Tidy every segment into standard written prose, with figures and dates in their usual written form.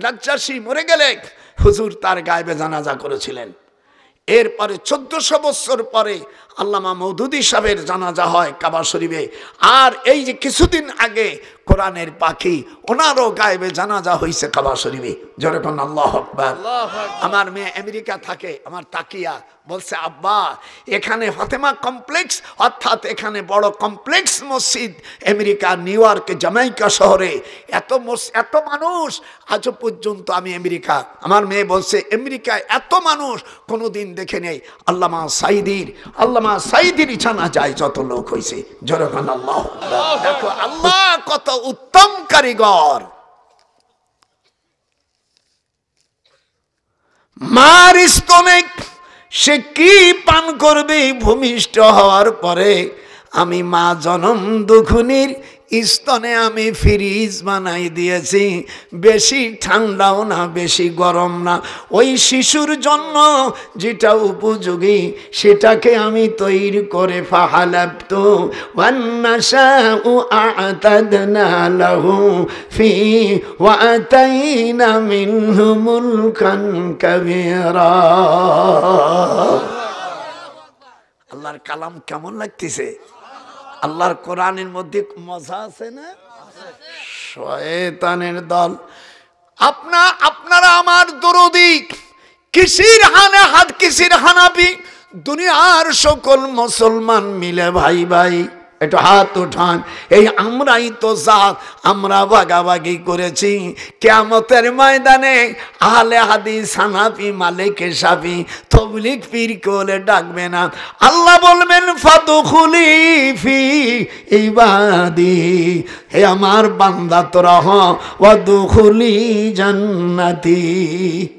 নাজ্জাশী মরে গেলে হুজুর তার গায়েবে জানাজা করেছিলেন। এরপরে 1400 বছর পরে আল্লামা মওদুদী সাহেবের জানাজা হয় কাবা শরীফে। আর এই যে কিছুদিন আগে কোরআনের পাখি ওনারও গায়েবে জানাজা হয়েছে কাবা শরীফে। যেরকম আল্লাহু আকবার। আমার মেয়ে আমেরিকা থাকে, আমার তাকিয়া বলছে আব্বা এখানে ফাতেমা কমপ্লেক্স, অর্থাৎ এখানে বড় কমপ্লেক্স মসজিদ আমেরিকা, নিউ ইয়র্ক, জামাইকা শহরে এত মানুষ আজ পর্যন্ত আমি আমেরিকা, আমার মেয়ে বলছে আমেরিকায় এত মানুষ কোনোদিন দেখে নেই। আল্লামা সাইদির ইচ্ছানা যায় যত লোক হয়েছে। যেরকম আল্লাহ, দেখো আল্লাহ কত উত্তম কারিগর। মার স্তনে সে কি পান করবে ভূমিষ্ঠ হওয়ার পরে? আমি মা জনম দুখুনির স্তনে আমি ফ্রিজ বানাই দিয়েছি, বেশি ঠান্ডাও না বেশি গরম না, ওই শিশুর জন্য যেটা উপযোগী সেটাকে আমি তৈরি করে ফাহালাবতু ওয়ান্নাশাউ আ'তাদনা লাহু ফি ওয়া আতাইনা মিনহু মুলকান কাবীরা। আল্লাহর কালাম কেমন লাগতেছে? আল্লাহর কোরআনের মধ্যে মজা আছে না? শয়তানের দল আপনারা আমার দরদি, কিসির হানাফি, দুনিয়ার সকল মুসলমান মিলে ভাই ভাই একটু হাত উঠান। এই আমরাই তো জাত, আমরা ভাগাভাগি করেছি। কিয়ামতের ময়দানে আহলে হাদিস, হানাফি, মালিকি, শাফি, তাবলীগ, পীর কোলে ডাকবে না। আল্লাহ বলবেন ফাদখুলি ফি ইবাদি, হে আমার বান্দা তোরা হ, ওয়াদখুলি জান্নাতি।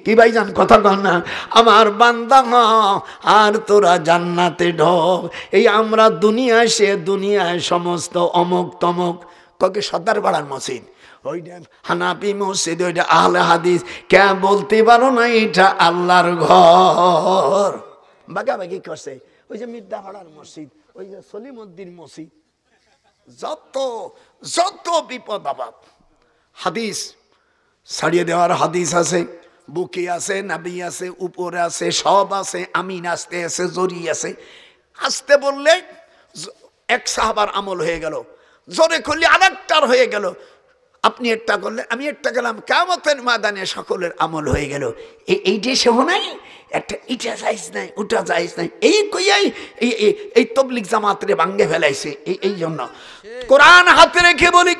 কি ভাইজান কথা কন না? আমার বান্দা হ আর তোরা জান্নাতে ঢোক। এই আমরা দুনিয়ায় সে দুনিয়ায় সমস্ত অমুক তমুক ককে সর্দার পাড়ার মসজিদ, ওইটা হানাফি মসজিদ, ওইটা আহলে হাদিস, কে বলতে পারো না এটা আল্লাহর ঘর? ভাগাভাগি করছে। ওই যে মির্জা পাড়ার মসজিদ, ওই যে সলিমউদ্দিন মসজিদ, যত বিপদ আবাদ হাদিস ছাড়িয়ে দেওয়ার হাদিস আছে, বুকে আছে, নাবি আছে, উপরে আছে, সব আছে, আমিন আসতে আছে, জরি আছে। আসতে বললে এক সাহাবার আমল হয়ে গেল, জোরে করলে আরেকটার হয়ে গেল, আপনি একটা করলেন আমি একটা গেলাম, কিয়ামতের ময়দানে সকলের আমল হয়ে গেল। এইটা সে নাই একটা, ইটা যাইস নাই ওটা যাইস নাই, এই কইয়াই এই তাবলীগ জামাতরে ভাঙ্গে ফেলাইছে। এই জন্য কোরআন হাতে রেখে বলি,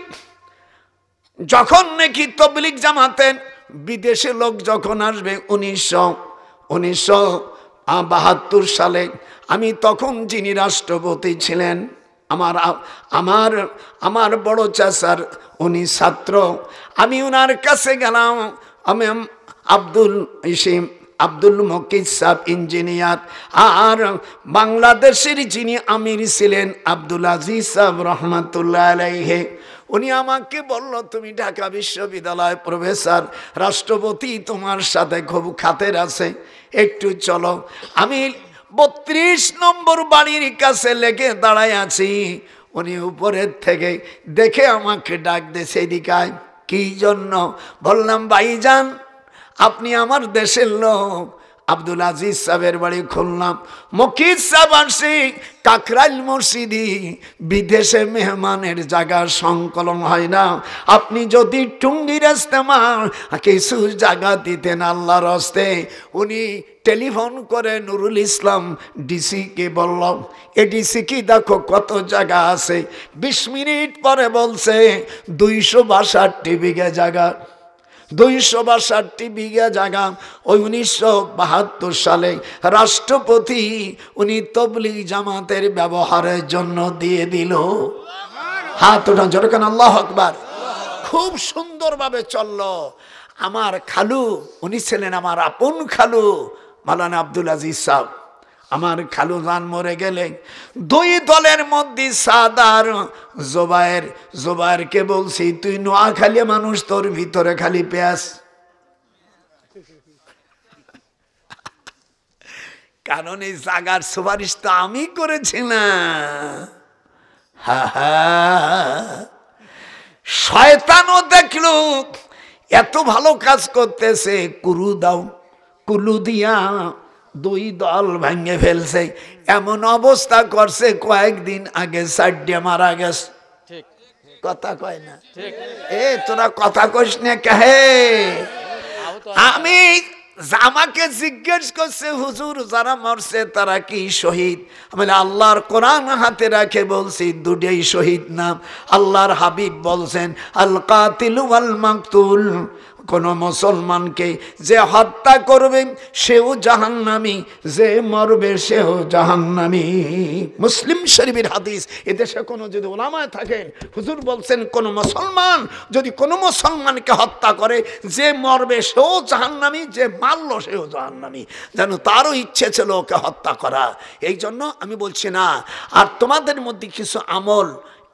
যখন নাকি তাবলীগ জামাতের বিদেশে লোক যখন আসবে 1972 সালে, আমি তখন যিনি রাষ্ট্রপতি ছিলেন আমার বড় চাচার উনি ছাত্র, আমি ওনার কাছে গেলাম। আমি আব্দুল মকিদ সাহেব ইঞ্জিনিয়ার, আর বাংলাদেশের যিনি আমির ছিলেন আব্দুল আজিজ সাহেব রহমাতুল্লাহ আলাইহি, উনি আমাকে বলল তুমি ঢাকা বিশ্ববিদ্যালয় প্রফেসর, রাষ্ট্রপতি তোমার সাথে খুব খাতের আছে, একটু চলো। আমি 32 নম্বর বাড়ির কাছে লেগে দাঁড়ায় আছি, উনি উপরের থেকে দেখে আমাকে ডাক দিয়েছে এদিকায়। কি জন্য? বললাম ভাইজান আপনি আমার দেশের লোক। আব্দুল আজিজ সাহেবের বাড়ি খুললাম, মকিদ সাহেব আসি কাকরাইল মসজিদি, বিদেশে মেহমানের জায়গা সংকলন হয় না, আপনি যদি টুঙ্গির ইস্তেমা কিছু জায়গা দিতেন আল্লাহর হস্তে। উনি টেলিফোন করে নুরুল ইসলাম ডিসিকে বলল, এ ডিসি কি দেখো কত জায়গা আছে। 20 মিনিট পরে বলছে 262 বিঘা জায়গা, 262 বিঘা জায়গা। ওই 1972 সালে রাষ্ট্রপতি উনি তাবলীগ জামাতের ব্যবহারের জন্য দিয়ে দিল। হাত ওঠান জোরে কেন আল্লাহু আকবার। খুব সুন্দরভাবে চলল। আমার খালু, উনি ছিলেন আমার আপন খালু মাওলানা আব্দুল আজিজ সাহেব। আমার খালু জান মরে গেলে 2 দলের মধ্যে সাদার জোবায়েরকে বলছি তুই নোয়াখালী মানুষ, তোর ভিতরে খালি পেঁয়াজ। কারণ এই জাগার সুপারিশ তো আমি করেছি না। শয়তানও দেখলো এত ভালো কাজ করতেছে, কুলু দাও, কুলু দিয়া 2 দল ভেঙে ফেলছে। এমন অবস্থা করছে কয়েকদিন আগে 4 মারা গেছে। কথা কয় না, তোরা কথা কইস না কাহে? আমি আমাকে জিজ্ঞেস করছে, হুজুর যারা মরছে তারা কি শহীদ? আমি আল্লাহর কোরআন হাতে রাখে বলছি দুটোই শহীদ নাম। আল্লাহর হাবিব বলছেন আল কাতিল ওয়াল মাকতুল, কোন মুসলমানকে যে হত্যা করবে সেও জাহান্নামী, যে মরবে সেও জাহান্নামী। মুসলিম শরীফের হাদিস। এদেশে কোনো যদি ওলামায় থাকেন, হুজুর বলছেন কোন মুসলমান যদি কোনো মুসলমানকে হত্যা করে, যে মরবে সেও জাহান্নামী, যে মারল সেও জাহান্নামী। যেন তারও ইচ্ছে ছিল ওকে হত্যা করা। এই জন্য আমি বলছি না। আর তোমাদের মধ্যে কিছু আমল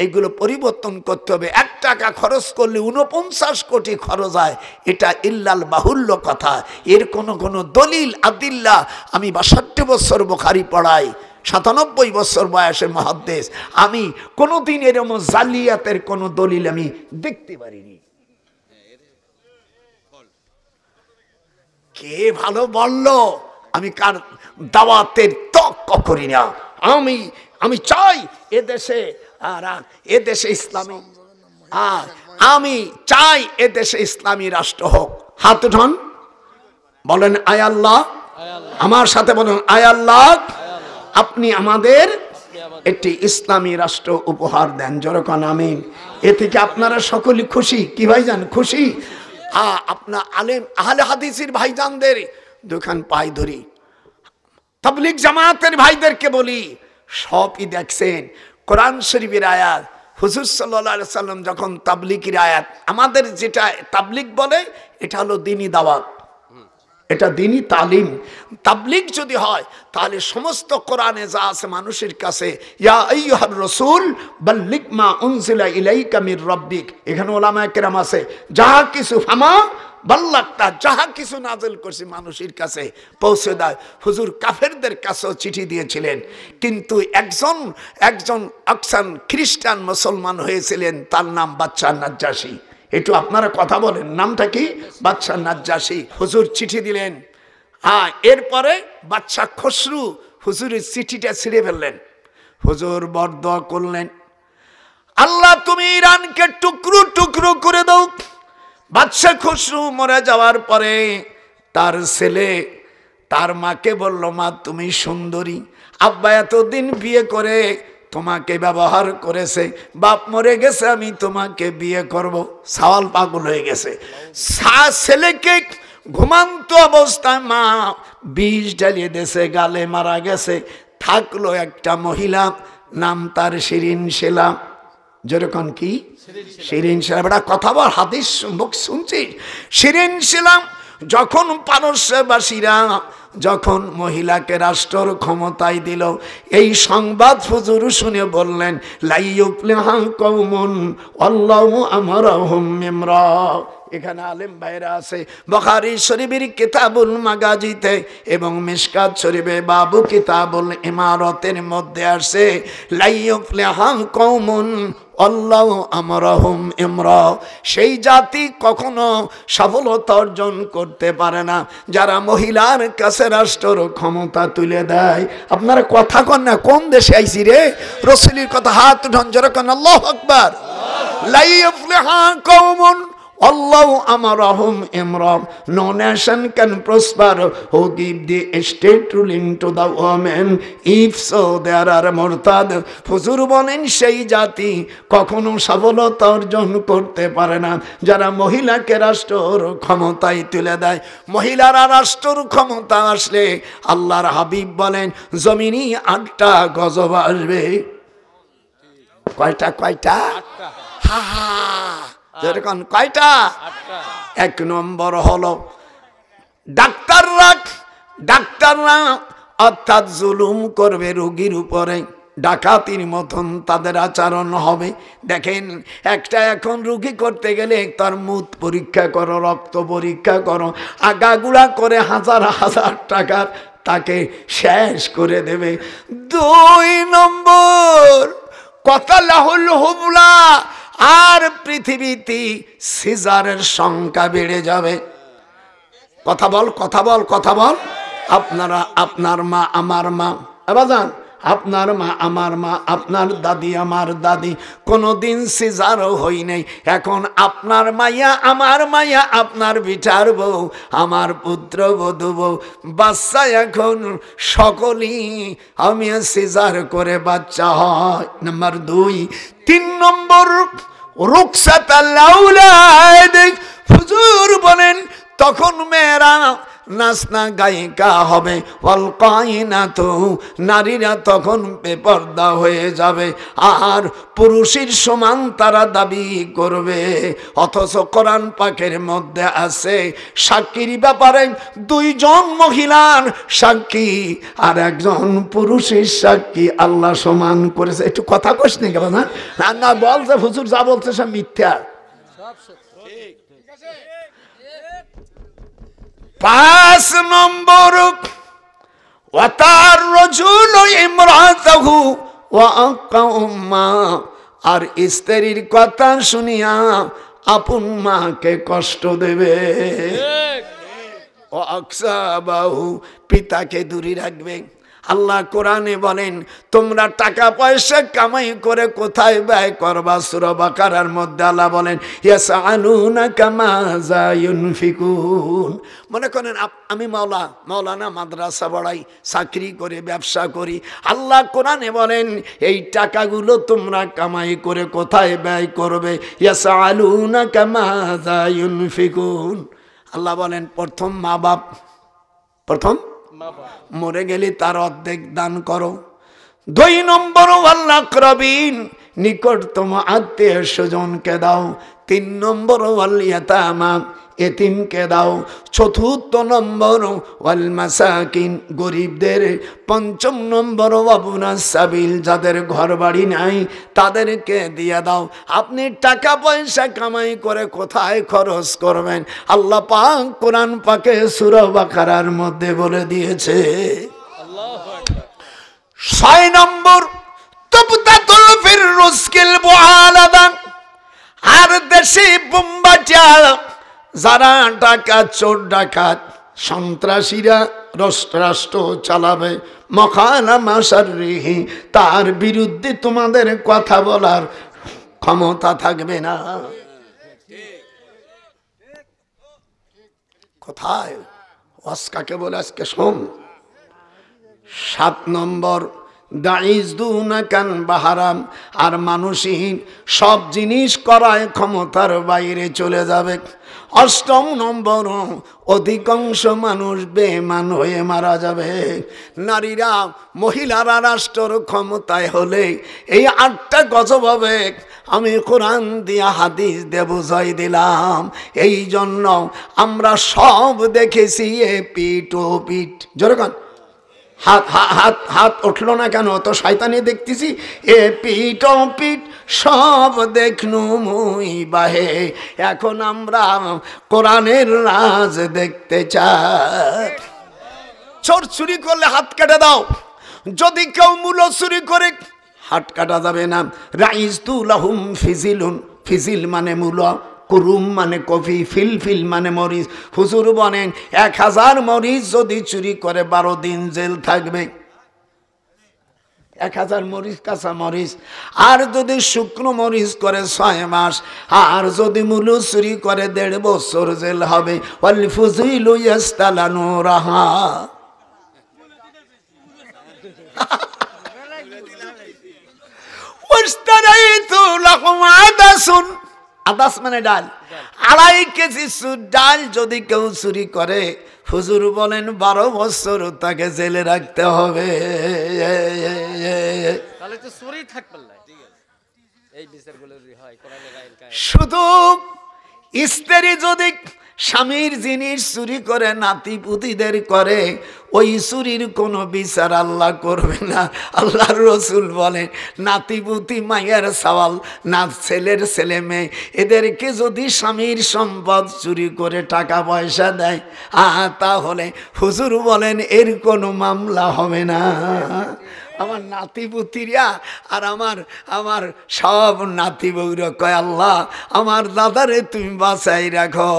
এগুলো পরিবর্তন করতে হবে। 1 টাকা খরচ করলে 49 কোটি খরচ হয়, এটা ইল্লাল বাহুল্য কথা। এর কোনো দলিল আদিল্লা, আমি 62 বছর বুখারী পড়াই, 97 বছর বয়সে মুহাদ্দিস, আমি কোনোদিন এরকম জালিয়াতের কোনো দলিল আমি দেখতে পারিনি। কে ভালো বলল? আমি কার দাওয়াতের তক্ক করি না। আমি চাই এদেশে ইসলামী, আমি চাই এদেশে ইসলামী রাষ্ট্র হোক। হাত উঠান, বলেন আয় আল্লাহ। আমার সাথে বলেন আয় আল্লাহ, আপনি আমাদের একটি ইসলামী রাষ্ট্র উপহার দেন। যেরকম আমিন। এ থেকে আপনারা সকলেই খুশি কি ভাইজান? খুশি। আপনার আলেম আহলে হাদিসের ভাইজানদের দুখান পায়ে ধরি, তাবলীগ জামাতের ভাইদেরকে বলি, সবই দেখছেন কোরআন শরীফের আয়াত। হুজুর সাল্লাল্লাহু আলাইহি সাল্লাম যখন তাবলীগের আয়াত, আমাদের যেটা তাবলীগ বলে এটা হলো দ্বীনি দাওয়াত, এটা দ্বীনি তালিম। তাবলীগ যদি হয় তাহলে সমস্ত কোরআনে যা আছে মানুষের কাছে, ইয়া আইয়ুহার রাসূল বাল্লিগ মা উনজিলা ইলাইকা মির রাব্বিক, এখানে উলামায়ে কেরাম আছে, যাহা কিছু ফামা বাল্লাগতা, যাহা কিছু নাযিল করছি মানুষের কাছে পৌঁছে দাও। হুজুর কাফেরদের কাছেও চিঠি দিয়েছিলেন, কিন্তু একজন আকসান খ্রিস্টান মুসলমান হয়েছিলেন, তার নাম বাদশাহ নাজ্জাশী। একটু আপনারা কথা বলেন, নামটা কি? বাদশাহ নাজ্জাশী। হুজুর চিঠি দিলেন। এরপরে বাদশাহ খসরু হুজুরের চিঠিটা ছিঁড়ে ফেললেন। হুজুর বরদোয়া করলেন, আল্লাহ তুমি ইরানকে টুকরো টুকরো করে দাও। বাদশাহ খসরু মরে যাওয়ার পরে তার ছেলে তার মাকে বলল, মা তুমি সুন্দরী, আব্বা এতদিন বিয়ে করে তোমাকে ব্যবহার করেছে, বাপ মরে গেছে, আমি তোমাকে বিয়ে করব। সাওয়াল পাগল হয়ে গেছে। ছেলেকে ঘুমান্ত অবস্থায় মা বিষ ঢালিয়ে দেশে, গালে মারা গেছে। থাকলো একটা মহিলা, নাম তার শিরিন শিলা। যেরকম কি শিরিন শিলা, বেটা কথা বল, হাদিস মুখ শুনছি। শিরিন শিলা যখন পারস্যবাসীরা যখন মহিলাকে রাষ্ট্র ক্ষমতায় দিল, এই সংবাদ হুজুর শুনে বললেন, লাইয়ুফলিহা কওমুন আল্লাহু আমারহুম মিমরা। এখানে আলেম ভাইরা আছে, বুখারী শরীফের কিতাবুল মাগাজিতে এবং মিশকাত শরীফে বাবু কিতাবুল ইমারতের মধ্যে আসে, লাইয়ুফলিহা কওমুন আল্লাহু আমারহুম ইমরা। সেই জাতি কখনো সফলতা অর্জন করতে পারে না যারা মহিলার কাছে রাষ্ট্র ক্ষমতা তুলে দেয়। আপনারা কথা কন না, কোন দেশে আইছি রে? রাসূলের কথা, হাত উঠান যেরকম আল্লাহু আকবার। লা ইফলিহা কওমুন Allahu amarahum imram. No nation can prosper who give the state ruling to the women. If so, there are murtad. হুজুর বলেন সেই জাতি কখনো সফলতা অর্জন করতে পারে না যারা মহিলাকে রাষ্ট্র ক্ষমতায় তুলে দেয়। মহিলারা রাষ্ট্র ক্ষমতা আসলে আল্লাহর হাবিব বলেন জমিনি 8টা গজব আসবে। কয়টা? হা হা, যেরকম কয়টা? 1 নম্বর হলো ডাক্তাররা অর্থাৎ জুলুম করবে রোগীর উপরে, ডাকাতির মতন তাদের আচরণ হবে। দেখেন একটা এখন রোগী করতে গেলে তার মুখ পরীক্ষা করো, রক্ত পরীক্ষা করো, আগাগুড়া করে হাজার হাজার টাকার তাকে শেষ করে দেবে। 2 নম্বর কথা লাহুল হুবলা, আর পৃথিবীতে সিজারের সংখ্যা বেড়ে যাবে। কথা বল, কথা বল, কথা বল। আপনারা, আপনার মা আমার মা, বাজান, আপনার মা আমার মা, আপনার দাদি আমার দাদি, কোনোদিন সিজারও হই নাই। এখন আপনার মাইয়া আমার মাইয়া, আপনার বিটার বউ, আমার পুত্র বধূ বউ, বাচ্চা এখন সকলেই আমি সিজার করে বাচ্চা হয়। নাম্বার 2। 3 নম্বর, হুজুর বলেন তখন মেয়েরা নাচনা গায়িকা হবে, নারীরা তখন বেপর্দা হয়ে যাবে, আর পুরুষের সমান তারা দাবি করবে। অথচ কোরআন পাকের মধ্যে আছে সাক্ষীর ব্যাপারে 2 জন মহিলার সাক্ষী আর 1 জন পুরুষের সাক্ষী আল্লাহ সমান করেছে। একটু কথা কইস নি কেন? না না, বলছে হুজুর যা বলছে সব মিথ্যা। 5 নম্বর, ওয়াতার রাজুল ইমরাতাহু ওয়া আকাউম্মা, আর স্ত্রীর কথা শুনিয়া আপন মাকে কষ্ট দেবে। ও আকসাবাহু, পিতাকে দূরে রাখবে। আল্লাহ কোরআনে বলেন তোমরা টাকা পয়সা কামাই করে কোথায় ব্যয় করবা? সূরা বাকারার মধ্যে আল্লাহ বলেন ইয়াসআলুনাকা মাযা ইউনফিকুন। মনে করেন আমি মাওলানা, মাদ্রাসা পড়াই, চাকরি করে, ব্যবসা করি। আল্লাহ কোরআনে বলেন এই টাকাগুলো তোমরা কামাই করে কোথায় ব্যয় করবে? ইয়াসআলুনাকা মাযা ইউনফিকুন। আল্লাহ বলেন প্রথম মা বাপ, প্রথম মরে গেলে তার অর্ধেক দান করো। 2 নম্বর ওয়াল আকরাবিন, নিকটতম আত্মীয় স্বজনকে দাও। 3 নম্বর ওয়াল ইয়াতামা, এতিমকে দাও। 4 নম্বর ওয়াল মাসাকিন, গরিবদের। 5 নম্বর ওয়াবুনাস সাবিল, যাদের ঘর বাড়ি নাই তাদেরকে দিয়ে দাও। আপনি টাকা পয়সা কামাই করে কোথায় খরচ করবেন? আল্লাহ পাক কোরআন পাকে সূরা বাকারার মধ্যে বলে দিয়েছে। 6 নম্বর তুবতাতুল ফির রুজকিল মুআলাদান, আর দেশে বোমবাটা যারা ডাকাত, চোর ডাকাত, সন্ত্রাসীরা রাষ্ট্র চালাবে, মখালামা শাররিহি, তার বিরুদ্ধে তোমাদের কথা বলার ক্ষমতা থাকবে না। কোথায় ওয়াজ কাকে বলে আজকে শোন। 7 নম্বর দাইজদুনাকান বাহারাম, আর মানুষহীন সব জিনিস করায় ক্ষমতার বাইরে চলে যাবে। 8 নম্বর অধিকাংশ মানুষ বেঈমান হয়ে মারা যাবে। নারীরা, মহিলারা রাষ্ট্র ক্ষমতায় হলে এই 8টা গজব হবে। আমি কোরআন দিয়া হাদিস দিয়ে বুঝাই দিলাম। এই জন্য আমরা সব দেখেছি এ পিঠ ও পিঠ। জোরে কান, হাত হাত হাত উঠলো না কেন? তো শয়তানি দেখতেছি। এ পিঠ ও পিঠ সব দেখনু মুই বাহে। এখন আমরা কোরআনের রাজ দেখতে চাই। চোর চুরি করলে হাত কেটে দাও। যদি কেউ মূলো চুরি করে হাত কাটা যাবে না। রাইজতু লাহুম ফিজিলুন, ফিজিল মানে মূলো, কুরুম মানে কফি, ফিলফিল মানে মরিচ। হুজুর বলেন 1000 মরিচ যদি চুরি করে 12 দিন জেল থাকবে। 1000 মরিচ, কাঁচা মরিচ। আর যদি শুকনো মরিচ করে 6 মাস। আর যদি মূলো চুরি করে 1.5 বছর জেল হবে। ওয়াল ফুজিলু ইয়াস্তালানু রাহা, ওয়াস্তারাইতু লাহুম আদাসুন, আদাস মানে ডাল। 2.5 কেজি ডাল যদি কেউ চুরি করে, হুজুর বলেন 12 বছর তাকে জেলে রাখতে হবে। শুধু স্ত্রী যদি স্বামীর জিনিস চুরি করে, নাতি পুতিদের করে, ওই চুরির কোনো বিচার আল্লাহ করবে না। আল্লাহর রসুল বলেন নাতি পুতি, মায়ের সওয়াল, না ছেলের ছেলে মেয়ে, এদেরকে যদি স্বামীর সম্পদ চুরি করে টাকা পয়সা দেয়, তাহলে হুজুর বলেন এর কোনো মামলা হবে না। আমার নাতি পুতিরা আর আমার সব নাতি বউরা কয় আল্লাহ আমার দাদারে তুমি বাঁচাই রাখো।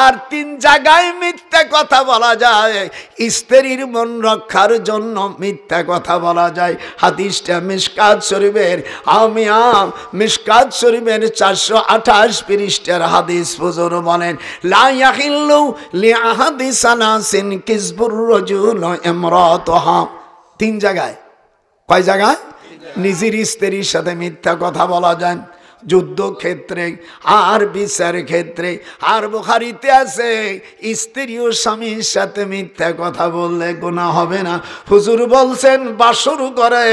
আর 3 জায়গায় মিথ্যা কথা বলা যায়, স্ত্রীর মন রক্ষার জন্য মিথ্যা কথা বলা যায়। হাদিসটা মিশকাত শরীফের মিশকাত শরীফের 428 পৃষ্ঠার হাদিস। হুজুর বলেন লা ইয়াহিল্লু লিআহাদি সালাসিন কিসবুর রাজুল ইমরাতাহা। 3 জায়গায়, কয় জায়গায়? নিজের স্ত্রীর সাথে মিথ্যা কথা বলা যায়, যুদ্ধক্ষেত্রে আর বিচার ক্ষেত্রে। আর বুখারীতে আছে স্ত্রী ও স্বামীর সাথে মিথ্যা কথা বললে গুনাহ হবে না। হুজুর বলছেন বাসর ঘরে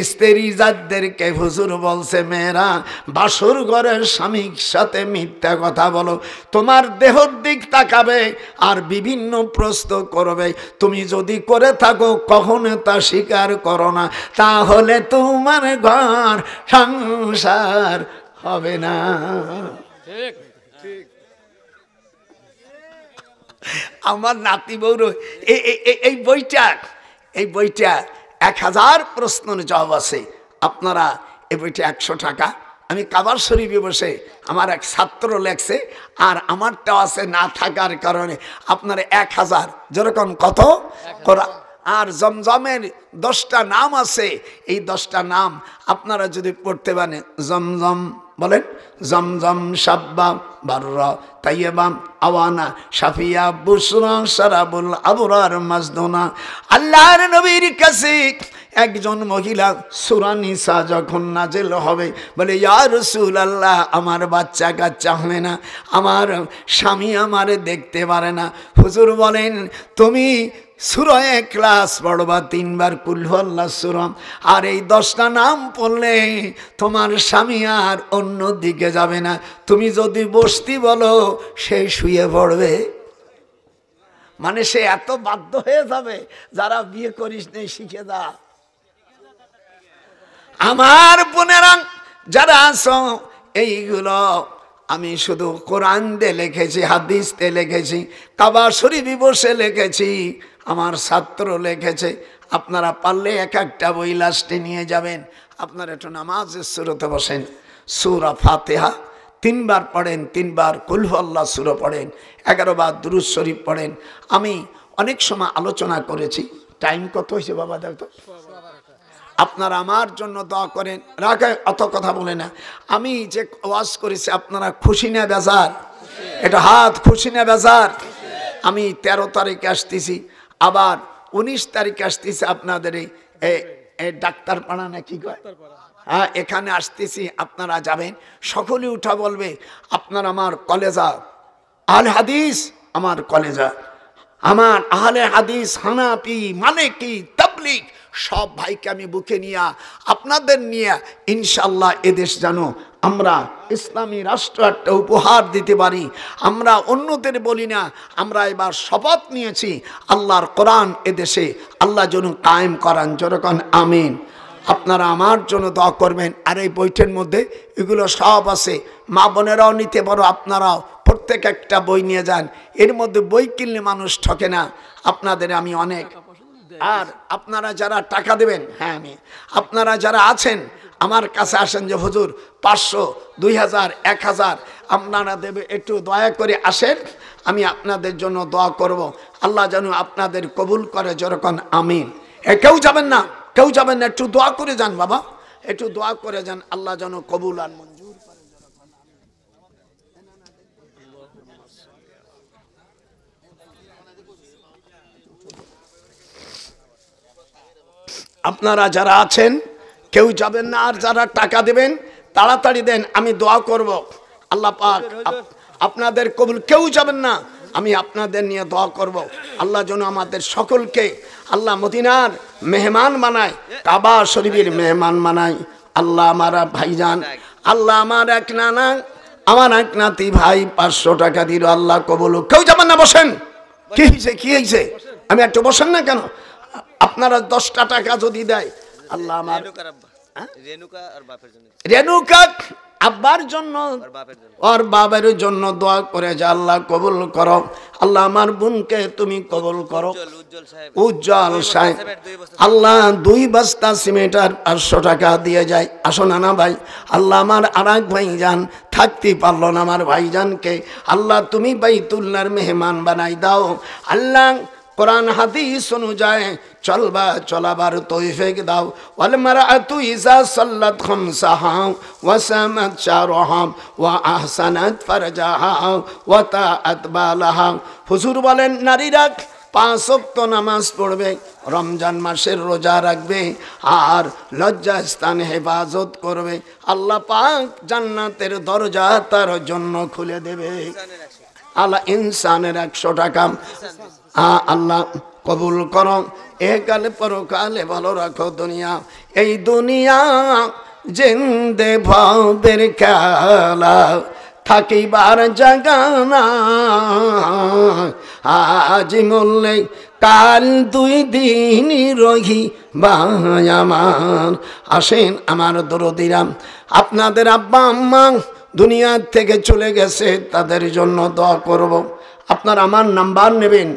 স্ত্রী জাতদেরকে হুজুর বলছে মেয়েরা বাসর ঘরের স্বামীর সাথে মিথ্যা কথা বলো, তোমার দেহর দিক তাকাবে আর বিভিন্ন প্রশ্ন করবে। তুমি যদি করে থাকো কখনো তা স্বীকার করো না, তাহলে তোমার ঘর সংসার হবে না। আমার নাতি বউর এই বইটা 1000 প্রশ্নের জবাব আছে। আপনারা এই বইটা 100 টাকা। আমি কাবার শরীফে বসে আমার এক ছাত্র লেখছে, আর আমারটাও আছে না থাকার কারণে আপনারা 1000 যেরকম কত করা। আর জমজমের 10টা নাম আছে, এই 10টা নাম আপনারা যদি পড়তে পারেন, জমজম বলেন, জমজম, সাব্বা, বাররা, তাইয়্যিবা, আওয়ানা, শাফিয়া, বুশরা, শারাবুল আবরার, মাজদুনা। আল্লাহর নবীর কাছে একজন মহিলা সূরা নিসা যখন নাজিল হবে বলে ইয়া রাসূলুল্লাহ আমার বাচ্চা কাচ্চা হবে না, আমার স্বামী আমারে দেখতে পারে না। হুজুর বলেন তুমি সূরা ইখলাস পড়বা 3 বার, কুল হুয়াল্লাহ সূরা, আর এই 10টা নাম পড়লে তোমার স্বামী আর অন্য দিকে যাবে না। তুমি যদি বসতি বলো সে শুয়ে পড়বে। মানে সে এত বাধ্য হয়ে যাবে, যারা বিয়ে করিস নেই শিখে দা। আমার বোনেরা যারা আছো, এইগুলো আমি শুধু কোরআন দিয়ে লিখেছি, হাদিস দিয়ে লিখেছি, কাবা শরীফে বসে লিখেছি, আমার ছাত্র লিখেছে। আপনারা পারলে এক একটা বই লাস্টে নিয়ে যাবেন। আপনারা একটু নামাজের সুরতে বসেন, সূরা ফাতিহা 3 বার পড়েন, 3 বার কুল হুয়াল্লাহ সূরা পড়েন, 11 বার দুরূদ শরীফ পড়েন। আমি অনেক সময় আলোচনা করেছি। টাইম কত হয়েছে বাবা দেখো? আপনারা আমার জন্য দোয়া করেন। রাখে অত কথা বলে না। আমি যে ওয়াজ করেছি আপনারা খুশি না বেজার? এটা হাত খুশি না বেজার? আমি 13 তারিখে আসতেছি, আবার 19 তারিখে আসতেছি আপনাদের এই ডাক্তারপাড়া না কি কয়, হ্যাঁ এখানে আসতেছি। আপনারা যাবেন, সকলে উঠা বলবে আপনার আমার কলেজা আহলে হাদিস, আমার কলেজা, আমার আহলে হাদিস, হানাফি, মালিকি, তাবলিগ সব ভাইকে আমি বুকে নিয়ে আপনাদের নিয়ে ইনশাল্লাহ এদেশ জানো আমরা ইসলামী রাষ্ট্র একটা উপহার দিতে পারি। আমরা অন্যদের বলি না, আমরা এবার শপথ নিয়েছি আল্লাহর কোরআন এদেশে আল্লাহ যেন কায়েম করান। যেরকম আমিন। আপনারা আমার জন্য দোয়া করবেন। আর এই বইটার মধ্যে এগুলো সব আছে, মা বোনেরাও নিতে পারো, আপনারাও প্রত্যেক একটা বই নিয়ে যান। এর মধ্যে বই কিনলে মানুষ ঠকে না। আপনাদের আমি অনেক, আর আপনারা যারা টাকা দেবেন, হ্যাঁ আমি আপনারা যারা আছেন আমার কাছে আসেন যে হুজুর 500, 2000, 1000 আপনারা দেবে, একটু দয়া করে আসেন, আমি আপনাদের জন্য দোয়া করব। আল্লাহ যেন আপনাদের কবুল করে। যেরকম আমিন। কেউ যাবেন না, কেউ যাবেন না, একটু দোয়া করে যান বাবা, একটু দোয়া করে যান, আল্লাহ যেন কবুল আর মঞ্জুর করে। আপনারা যারা আছেন কেউ যাবেন না, আর যারা টাকা দেবেন তাড়াতাড়ি দেন, আমি দোয়া করব আল্লাহ পাক আপনাদের কবুল। কেউ যাবেন না, আমি আপনাদের নিয়ে দোয়া করব। আল্লাহ যেন আমাদের সকলকে আল্লাহ মদিনার মেহমান বানায়, কাবা শরীফের মেহমান বানায়। আল্লাহ আমার ভাইজান, আল্লাহ আমার এক নানা, আমার এক নাতি ভাই 500 টাকা দিল, আল্লাহ কবুল। কেউ যাবেন না, বসেন। কি হয়েছে, কি হয়েছে? আমি একটু বসেন না কেন? আপনারা 10টা টাকা যদি দেয়, আল্লাহ আমার রেণুকা আব্বার জন্য ওর বাবার জন্য দোয়া করে যে আল্লাহ কবুল করো, আল্লাহ আমার বোনকে তুমি কবুল করো। উজ্জ্বল সাহেব আল্লাহ 2 বস্তা সিমেন্ট আর 500 টাকা দিয়ে যায়। আসো না ভাই, আল্লাহ আমার আরেক ভাইজান থাকতে পারলো না, আমার ভাইজানকে আল্লাহ তুমি বাইতুল্লাহর মেহমান বানাই দাও। আল্লাহ কোরআন হাদিস অনুযায়ী চলাবার তৌফিক দাও। ওয়াল মারআতু ইযা সাল্লাত খামসাহা ওয়া সামাত শারহা ওয়া আহসানাত ফারজাহা ওয়া তাআত বালাহা। হুজুর বলেন নারীরা 5 ওয়াক্ত নামাজ পড়বে, রমজান মাসের রোজা রাখবে, আর লজ্জা স্থান হেফাজত করবে, আল্লাহ পাক জান্নাতের দরজা তার জন্য খুলে দেবে। আল্লাহ ইনসানের 100 টাকা আল্লাহ কবুল করো। একালে পরকালে ভালো রাখো দুনিয়া, এই দুনিয়া জিন্দে ভবের খেলা থাকিবার জাগানা। আজ মরলে কাল 2 দিন রহি ভাই আমার। আসেন আমার দরদিরা, আপনাদের আব্বা আম্মা দুনিয়া থেকে চলে গেছে, তাদের জন্য দোয়া করব। আপনারা আমার নাম্বার নেবেন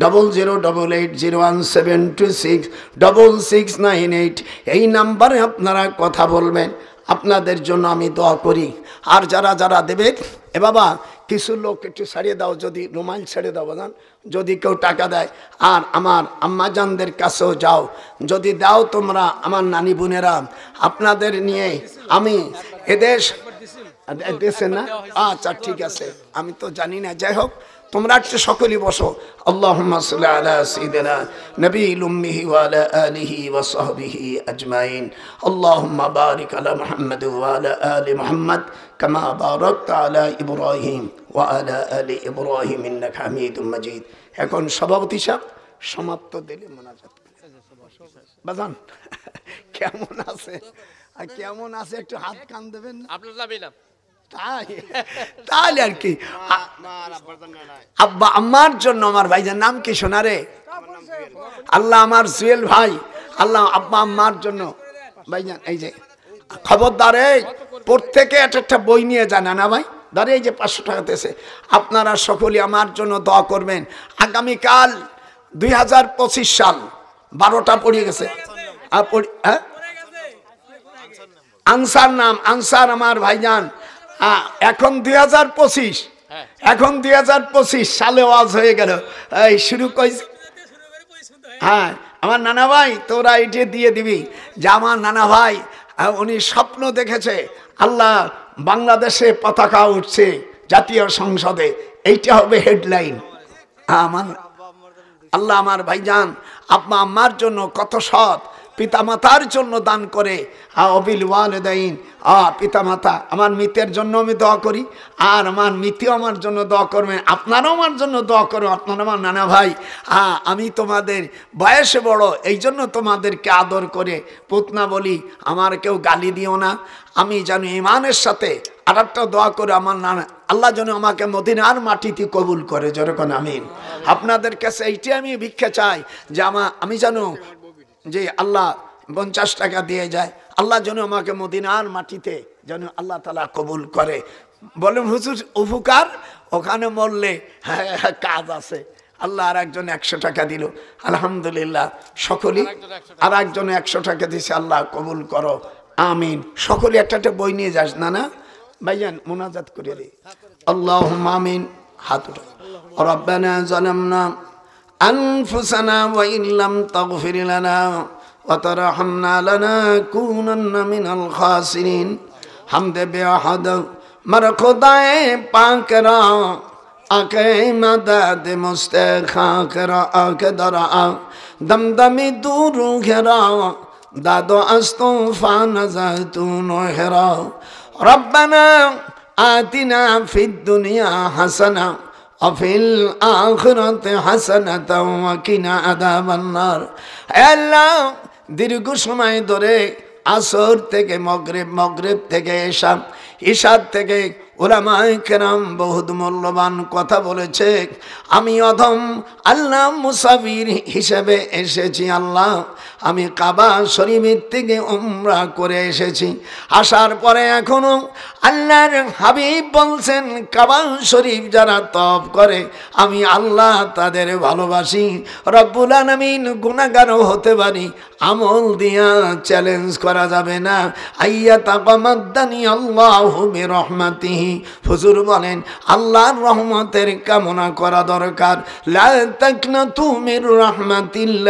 00880172666698। এই নাম্বারে আপনারা কথা বলবেন, আপনাদের জন্য আমি দোয়া করি। আর যারা যারা দেবে, এ বাবা কিছু লোক একটু ছাড়িয়ে দাও, যদি রুমাল ছেড়ে দাও বাজান, যদি কেউ টাকা দেয়। আর আমার আম্মাজানদের কাছেও যাও, যদি দাও তোমরা আমার নানি বোনেরা, আপনাদের নিয়ে আমি এদেশ দেশে না, আচ্ছা ঠিক আছে, আমি তো জানি না, যাই হোক তোমরা একটু সকলেই বসো। আল্লাহুম্মা সাল্লি আলা সাইয়্যিদিনা নবিয়্যিল উম্মিহি ওয়া আলা আলিহি ওয়া সাহবিহি আজমাইন। আল্লাহুম্মা বারিক আলা মুহাম্মাদ ওয়া আলা আলি মুহাম্মাদ কামা বারাকতা আলা ইব্রাহিম ওয়া আলা আলি ইব্রাহিম ইন্নাকা হামিদুম মাজিদ। এখন সভাপতি সাহেব সমাপ্ত দিলে মোনাজাত বাজান। কেমন আছে, কেমন আছে একটু হাত কান দেবেন। আপনার যাবেন তাহলে আর কি, আব্বা আম্মার জন্য আমার ভাইজান নাম কি শোনা রে? আল্লাহ আমার জুয়েল ভাই, আল্লাহ আব্বা আম্মার জন্য ভাইজান। এই যে খবরদার, এই প্রত্যেকে একটা বই নিয়ে যান না ভাই, দাঁড়িয়ে এই যে 500 টাকা দিয়েছে। আপনারা সকলে আমার জন্য দোয়া করবেন। আগামীকাল 2025 সাল 12টা পড়ে গেছে। আনসার নাম, আনসার আমার ভাইজান। এখন 2025, এখন 2025 সালে ওয়াজ হয়ে গেল। এই শুরু কইছে, হ্যাঁ আমার নানা ভাই তোরা এটা দিয়ে দিবি যে আমার নানা ভাই উনি স্বপ্ন দেখেছে আল্লাহ বাংলাদেশে পতাকা উঠছে জাতীয় সংসদে, এইটা হবে হেডলাইন। আমার আল্লাহ আমার ভাইজান আব্বা আম্মার জন্য কত সৎ, পিতামাতার জন্য দান করে। অবিল ওয়ালিদাইন, পিতামাতা আমার মিতের জন্য আমি দোয়া করি, আর আমার মিতিও আমার জন্য দোয়া করবেন, আপনারাও আমার জন্য দোয়া করবেন। আপনারা আমার নানা ভাই, আমি তোমাদের বয়সে বড়, এই জন্য তোমাদেরকে আদর করে পুতনা বলি, আমার কেউ গালি দিও না। আমি যেন ইমানের সাথে আর একটা দোয়া করে আমার নানা আল্লাহ যেন আমাকে মদিনার মাটিতে কবুল করে, যেরকম আমিন। আপনাদের কাছে এইটাই আমি ভিক্ষা চাই যে আমি জানো যে আল্লাহ 50 টাকা দিয়ে যায়, আল্লাহ যেন আমাকে মদিনার মাটিতে যেন আল্লাহ তাআলা কবুল করে। বলেন হুজুর উপকার ওখানে মরলে কাজ আছে। আল্লাহ আর একজন 100 টাকা দিল, আলহামদুলিল্লাহ। সকলেই আর একজন 100 টাকা দিছে, আল্লাহ কবুল করো, আমিন। সকলে একটা বই নিয়ে যাস না না ভাইজান, মোনাজাত করে রে। আল্লাহুম্মা আমিন। হাত উঠো। রব্বানা যালামনা أنفسنا وإن لم تغفر لنا وترحمنا لنكونن من الخاسرين। حمد بأحد مرخدائے پاک را آکے مدد مستحق را آکے درا دمدمی دور گھرا دادو استوفا نزتون گھرا ربنا آتنا في الدنيا حسنة وفي الآخرة حسنة وقنا عذاب النار। আল্লাহ দীর্ঘ সময় ধরে আসর থেকে মগরিব, মগরিব থেকে ঈশা, ঈশা থেকে উলামায়ে কেরাম বহুত মূল্যবান কথা বলেছে। আমি অধম আল্লাহ মুসাফির হিসেবে এসেছি। আল্লাহ আমি কাবা শরীফের থেকে উমরা করে এসেছি। আসার পরে এখনো আল্লাহর হাবিব বলছেন কাবা শরীফ যারা তওয়াফ করে আমি আল্লাহ তাদের ভালোবাসি। রব্বুল আলামিন গুনাহগারও হতে পারি, আমল দিয়া চ্যালেঞ্জ করা যাবে না। আইয়া তাকাম্মাদানি আল্লাহু বিরহমাতিহি। হুজুর বলেন আল্লাহর রহমতের কামনা করা দরকার। লা তাকনাতু মির রাহমাতিল্লাহ।